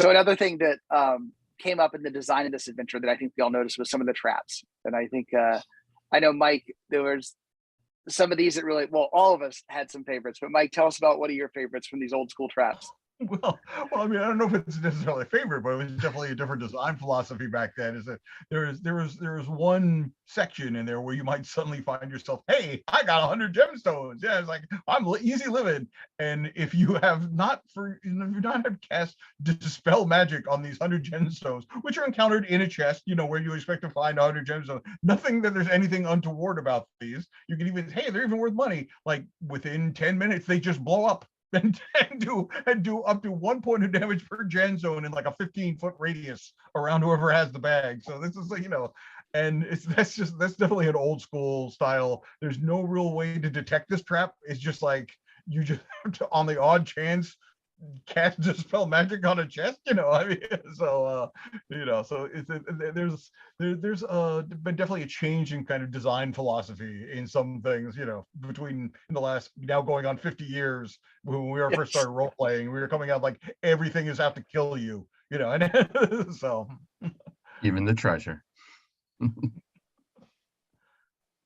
So another thing that came up in the design of this adventure that I think we all noticed was some of the traps. And I think, I know, Mike, there was some of these that really, well, all of us had some favorites, but Mike, tell us about one of your favorites from these old school traps. Well, I mean, I don't know if it's necessarily a favorite, but it was definitely a different design philosophy back then. Is that there was one section in there where you might suddenly find yourself, hey, I got 100 gemstones. Yeah, it's like I'm easy living. And if you have not had cast dispel magic on these 100 gemstones, which are encountered in a chest, where you expect to find 100 gemstones, nothing that there's anything untoward about these. You can even, hey, they're even worth money. Like within 10 minutes, they just blow up. And do up to 1 point of damage per gen zone in like a 15-foot radius around whoever has the bag. So this is and that's definitely an old school style. There's no real way to detect this trap. It's just like you just have to, on the odd chance, cast dispel magic on a chest. I mean, so there's been definitely a change in kind of design philosophy in some things, between in the last now going on 50 years when we first started role playing. We were coming out like everything is out to kill you, and so even the treasure.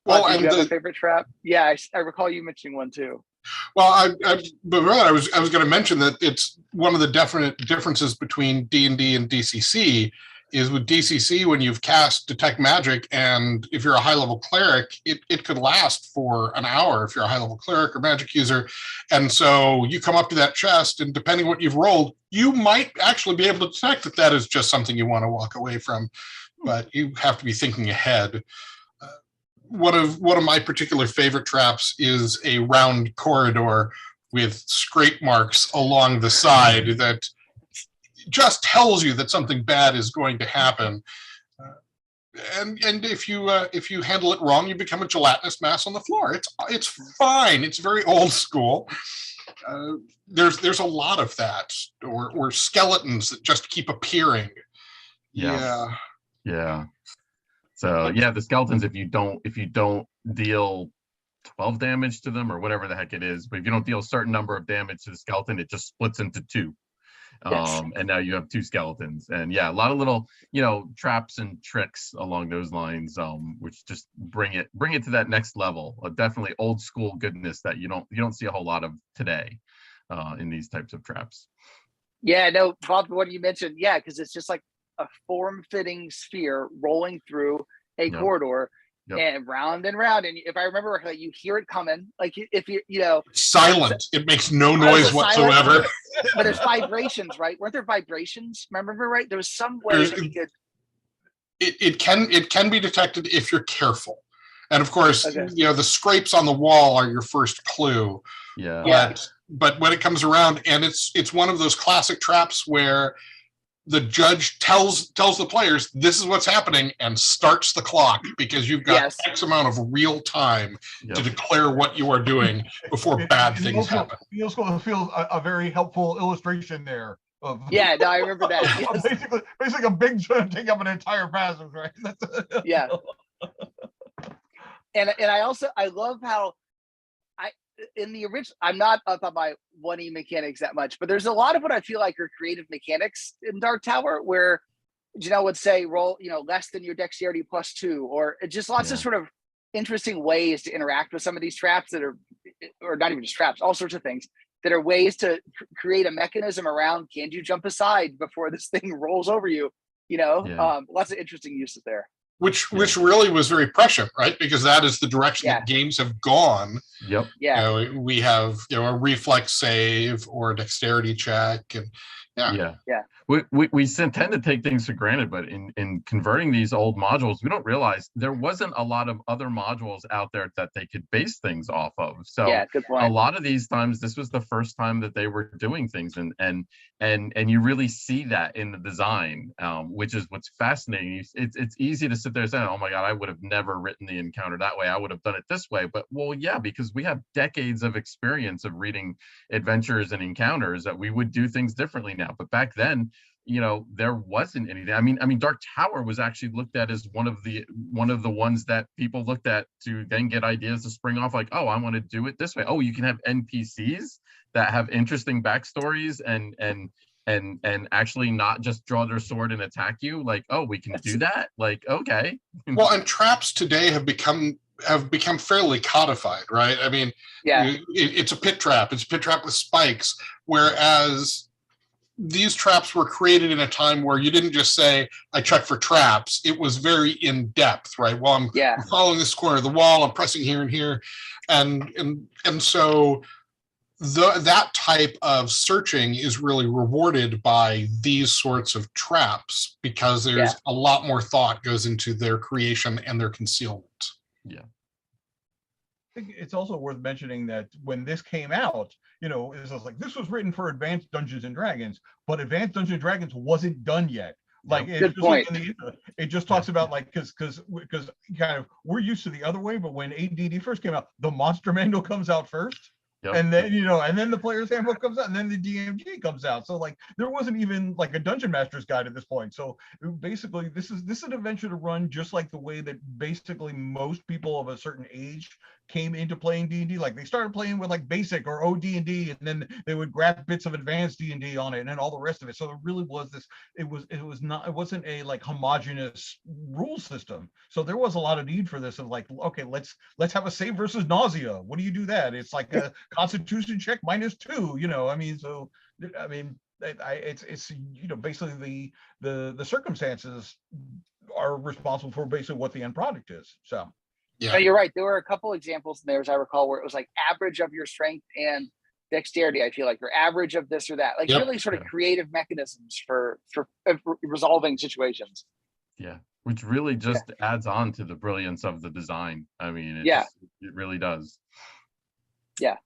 Well, do you have a favorite trap? Yeah, I recall you mentioning one too. Well, I was going to mention that it's one of the definite differences between D&D and DCC is with DCC, when you've cast Detect Magic, and if you're a high-level cleric, it could last for an hour if you're a high-level cleric or magic user. And so you come up to that chest, and depending what you've rolled, you might actually be able to detect that is just something you want to walk away from, but you have to be thinking ahead. One of my particular favorite traps is a round corridor with scrape marks along the side that just tells you that something bad is going to happen. And if you handle it wrong, you become a gelatinous mass on the floor. It's fine. It's very old school. There's a lot of that, or skeletons that just keep appearing. Yeah. So yeah, the skeletons, if you don't deal 12 damage to them or whatever the heck it is, but if you don't deal a certain number of damage to the skeleton, it just splits into two. Yes. And now you have two skeletons. And yeah, a lot of little, traps and tricks along those lines, which just bring it to that next level. Definitely old school goodness that you don't see a whole lot of today in these types of traps. Yeah, no, Bob, what you mentioned, yeah, because it's just like a form-fitting sphere rolling through a corridor and round, and if I remember correctly, you hear it coming. Like if silent, it makes no noise whatsoever. But there's vibrations, right? Weren't there vibrations? Remember right? There was some way that we could. It can be detected if you're careful, and of course, the scrapes on the wall are your first clue. But when it comes around, and it's one of those classic traps where the judge tells the players this is what's happening and starts the clock, because you've got X amount of real time to declare what you are doing before bad things happen. Feels a very helpful illustration there. No, I remember that. Yes. Basically a big take up an entire passage, right? Yeah. And I love how in the original, I'm not up on my 1E mechanics that much, but there's a lot of what I feel like are creative mechanics in Dark Tower where Janelle would say roll, less than your dexterity +2, or just lots of sort of interesting ways to interact with some of these traps that are, or not even just traps, all sorts of things that are ways to create a mechanism around, can you jump aside before this thing rolls over you? Lots of interesting uses there. Which really was very prescient, right? Because that is the direction that games have gone. Yep. Yeah. We have a reflex save or a dexterity check, and we tend to take things for granted, but in converting these old modules, we don't realize there wasn't a lot of other modules out there that they could base things off of. So good point. A lot of these times, this was the first time that they were doing things, and you really see that in the design, which is what's fascinating. It's easy to sit there and say, oh my God, I would have never written the encounter that way. I would have done it this way. But because we have decades of experience of reading adventures and encounters, that we would do things differently now. But back then, there wasn't anything. I mean, Dark Tower was actually looked at as one of the ones that people looked at to then get ideas to spring off, like, oh, I want to do it this way. Oh, you can have NPCs that have interesting backstories and and actually not just draw their sword and attack you. Like, oh, we can do that. Like, okay. Well, and traps today have become fairly codified, right? I mean, Yeah. it's a pit trap. It's a pit trap with spikes, whereas these traps were created in a time where you didn't just say, I check for traps. It was very in depth, right? Well, I'm following this corner of the wall, I'm pressing here and here. And so that type of searching is really rewarded by these sorts of traps, because there's a lot more thought goes into their creation and their concealment. Yeah. I think it's also worth mentioning that when this came out, you know, it was like, this was written for Advanced Dungeons and Dragons, but Advanced Dungeons and Dragons wasn't done yet. Like, good point. It just talks about, like, because kind of we're used to the other way, but when AD&D first came out, the Monster Manual comes out first. Yep. And then, you know, and then the Player's Handbook comes out, and then the DMG comes out. So, like, there wasn't even like a Dungeon Master's Guide at this point. So basically, this is an adventure to run just like the way that basically most people of a certain age came into playing D&D. Like, they started playing with like basic or OD&D, and then they would grab bits of advanced D&D on it, and then all the rest of it. So it really was this. It wasn't a like homogenous rule system. So there was a lot of need for this of like, okay, let's have a save versus nausea. What do you do that? It's like a Constitution check -2. You know, I mean, so I mean, it's you know, basically the circumstances are responsible for basically what the end product is. So. Yeah, no, you're right. There were a couple examples in there, as I recall, where it was like average of your strength and dexterity. I feel like, or average of this or that, like really sort of creative mechanisms for resolving situations. Yeah, which really just adds on to the brilliance of the design. I mean, it really does. Yeah,